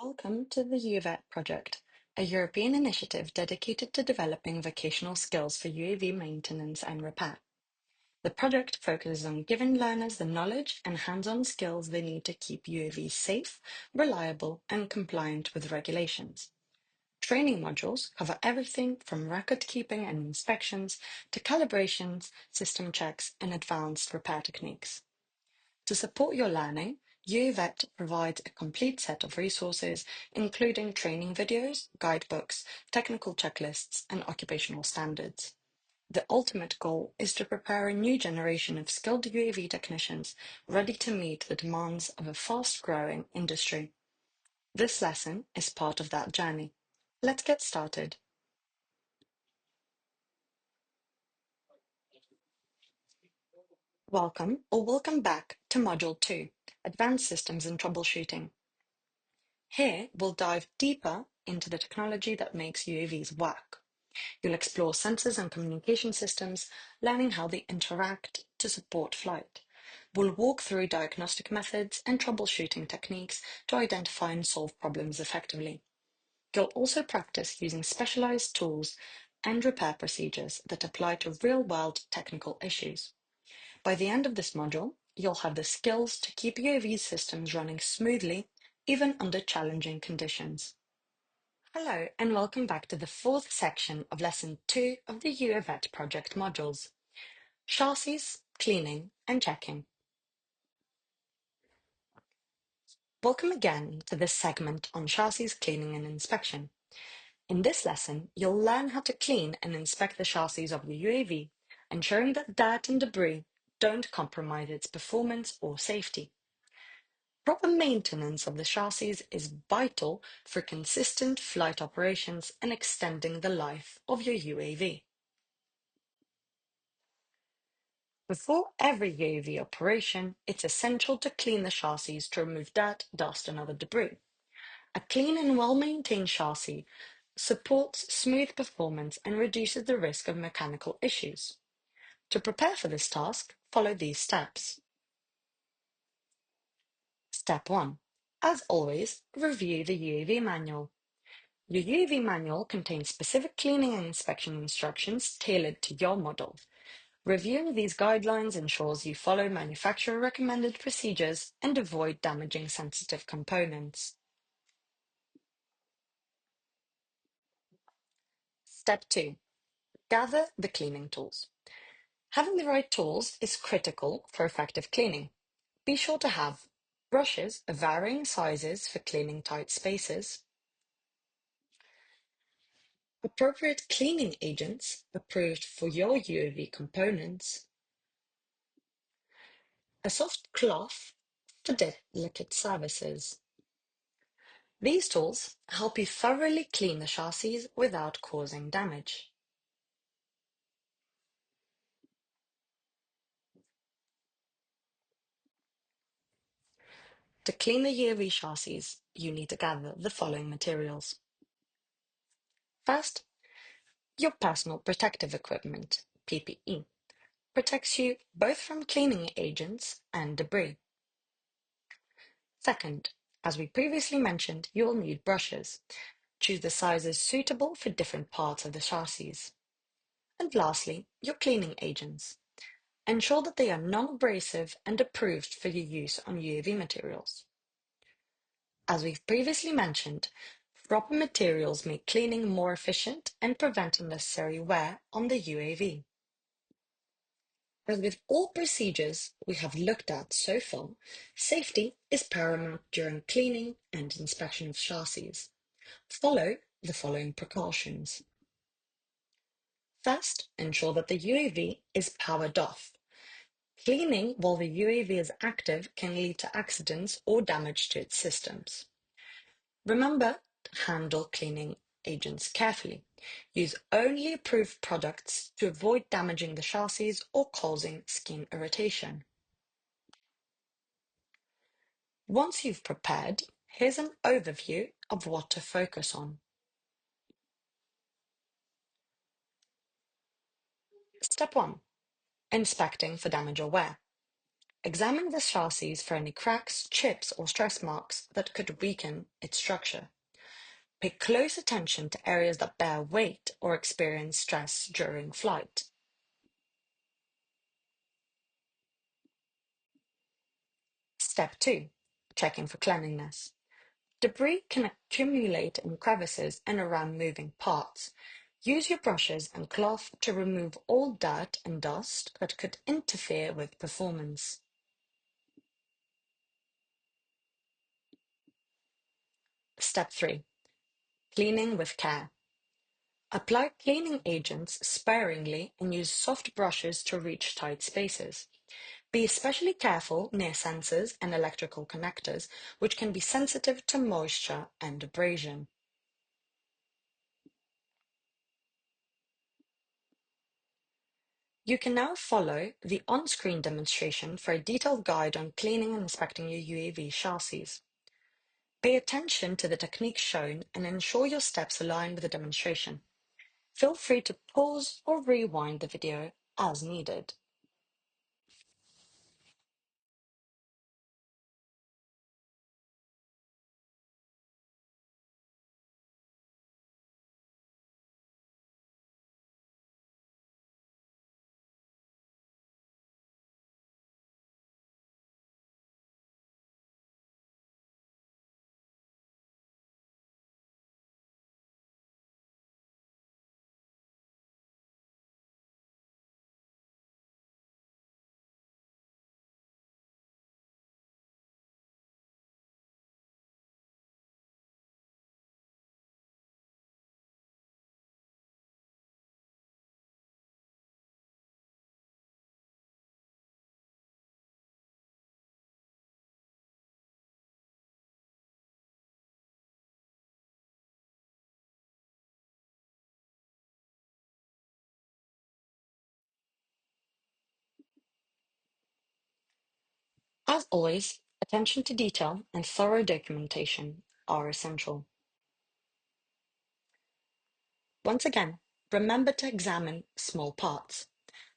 Welcome to the UVET project, a European initiative dedicated to developing vocational skills for UAV maintenance and repair. The project focuses on giving learners the knowledge and hands-on skills they need to keep UAVs safe, reliable, and compliant with regulations. Training modules cover everything from record keeping and inspections to calibrations, system checks, and advanced repair techniques. To support your learning, UVET provides a complete set of resources, including training videos, guidebooks, technical checklists, and occupational standards. The ultimate goal is to prepare a new generation of skilled UAV technicians ready to meet the demands of a fast-growing industry. This lesson is part of that journey. Let's get started. Welcome or welcome back to Module 2, Advanced Systems and Troubleshooting. Here, we'll dive deeper into the technology that makes UAVs work. You'll explore sensors and communication systems, learning how they interact to support flight. We'll walk through diagnostic methods and troubleshooting techniques to identify and solve problems effectively. You'll also practice using specialized tools and repair procedures that apply to real-world technical issues. By the end of this module, you'll have the skills to keep UAV systems running smoothly, even under challenging conditions. Hello, and welcome back to the fourth section of Lesson 2 of the UAVET project modules, Chassis, Cleaning and Checking. Welcome again to this segment on chassis cleaning and inspection. In this lesson, you'll learn how to clean and inspect the chassis of the UAV, ensuring that dirt and debris don't compromise its performance or safety. Proper maintenance of the chassis is vital for consistent flight operations and extending the life of your UAV. Before every UAV operation, it's essential to clean the chassis to remove dirt, dust, and other debris. A clean and well-maintained chassis supports smooth performance and reduces the risk of mechanical issues. To prepare for this task, follow these steps. Step 1. As always, review the UAV manual. Your UAV manual contains specific cleaning and inspection instructions tailored to your model. Reviewing these guidelines ensures you follow manufacturer-recommended procedures and avoid damaging sensitive components. Step 2. Gather the cleaning tools. Having the right tools is critical for effective cleaning. Be sure to have brushes of varying sizes for cleaning tight spaces, appropriate cleaning agents approved for your UAV components, a soft cloth for delicate surfaces. These tools help you thoroughly clean the chassis without causing damage. To clean the UAV chassis, you need to gather the following materials. First, your personal protective equipment, PPE, protects you both from cleaning agents and debris. Second, as we previously mentioned, you will need brushes. Choose the sizes suitable for different parts of the chassis. And lastly, your cleaning agents. Ensure that they are non-abrasive and approved for your use on UAV materials. As we've previously mentioned, proper materials make cleaning more efficient and prevent unnecessary wear on the UAV. As with all procedures we have looked at so far, safety is paramount during cleaning and inspection of chassis. Follow the following precautions. First, ensure that the UAV is powered off. Cleaning while the UAV is active can lead to accidents or damage to its systems. Remember to handle cleaning agents carefully. Use only approved products to avoid damaging the chassis or causing skin irritation. Once you've prepared, here's an overview of what to focus on. Step 1. Inspecting for damage or wear. Examine the chassis for any cracks, chips, or stress marks that could weaken its structure. Pay close attention to areas that bear weight or experience stress during flight. Step 2. Checking for cleanliness. Debris can accumulate in crevices and around moving parts. Use your brushes and cloth to remove all dirt and dust that could interfere with performance. Step 3. Cleaning with care. Apply cleaning agents sparingly and use soft brushes to reach tight spaces. Be especially careful near sensors and electrical connectors, which can be sensitive to moisture and abrasion. You can now follow the on-screen demonstration for a detailed guide on cleaning and inspecting your UAV chassis. Pay attention to the techniques shown and ensure your steps align with the demonstration. Feel free to pause or rewind the video as needed. As always, attention to detail and thorough documentation are essential. Once again, remember to examine small parts.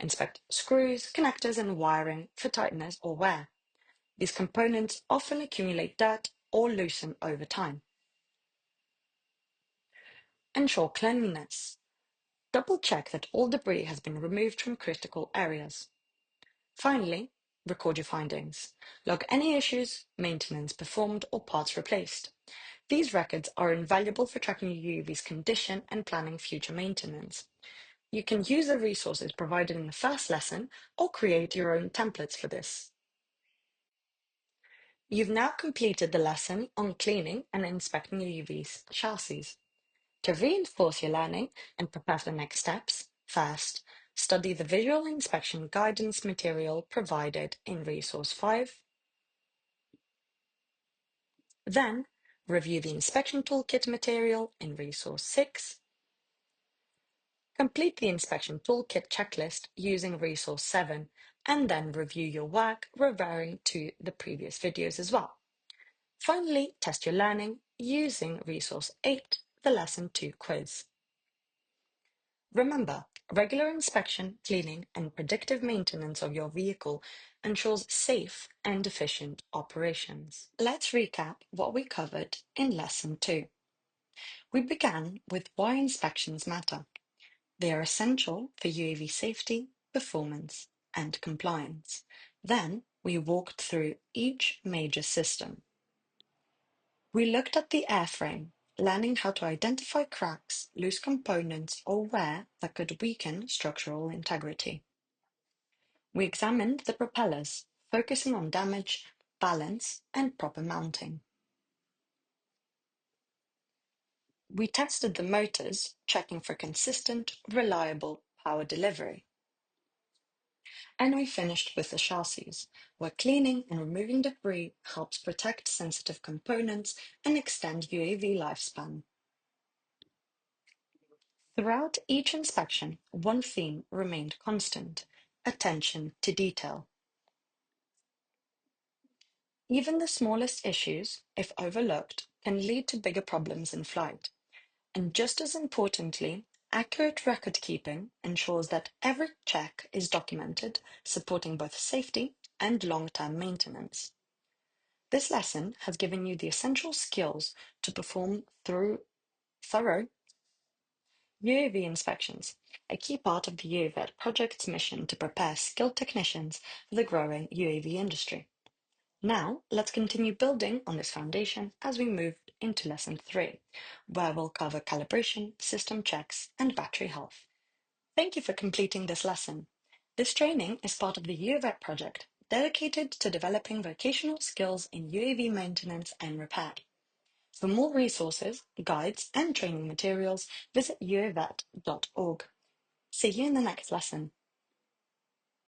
Inspect screws, connectors, and wiring for tightness or wear. These components often accumulate dirt or loosen over time. Ensure cleanliness. Double check that all debris has been removed from critical areas. Finally, record your findings. Log any issues, maintenance performed, or parts replaced. These records are invaluable for tracking your UAV's condition and planning future maintenance. You can use the resources provided in the first lesson or create your own templates for this. You've now completed the lesson on cleaning and inspecting your UV's chassis. To reinforce your learning and prepare for the next steps, first, study the visual inspection guidance material provided in Resource 5. Then, review the inspection toolkit material in Resource 6. Complete the inspection toolkit checklist using Resource 7, and then review your work referring to the previous videos as well. Finally, test your learning using Resource 8, the Lesson 2 quiz. Remember, regular inspection, cleaning, and predictive maintenance of your vehicle ensures safe and efficient operations. Let's recap what we covered in Lesson 2. We began with why inspections matter. They are essential for UAV safety, performance, and compliance. Then we walked through each major system. We looked at the airframe, learning how to identify cracks, loose components, or wear that could weaken structural integrity. We examined the propellers, focusing on damage, balance, and proper mounting. We tested the motors, checking for consistent, reliable power delivery. And we finished with the chassis, where cleaning and removing debris helps protect sensitive components and extend UAV lifespan. Throughout each inspection, one theme remained constant: attention to detail. Even the smallest issues, if overlooked, can lead to bigger problems in flight. And just as importantly, accurate record keeping ensures that every check is documented, supporting both safety and long-term maintenance. This lesson has given you the essential skills to perform through thorough UAV inspections, a key part of the UAVET project's mission to prepare skilled technicians for the growing UAV industry. Now, let's continue building on this foundation as we move into Lesson 3, where we'll cover calibration, system checks, and battery health. Thank you for completing this lesson. This training is part of the UAVET project, dedicated to developing vocational skills in UAV maintenance and repair. For more resources, guides, and training materials, visit uavet.org. See you in the next lesson.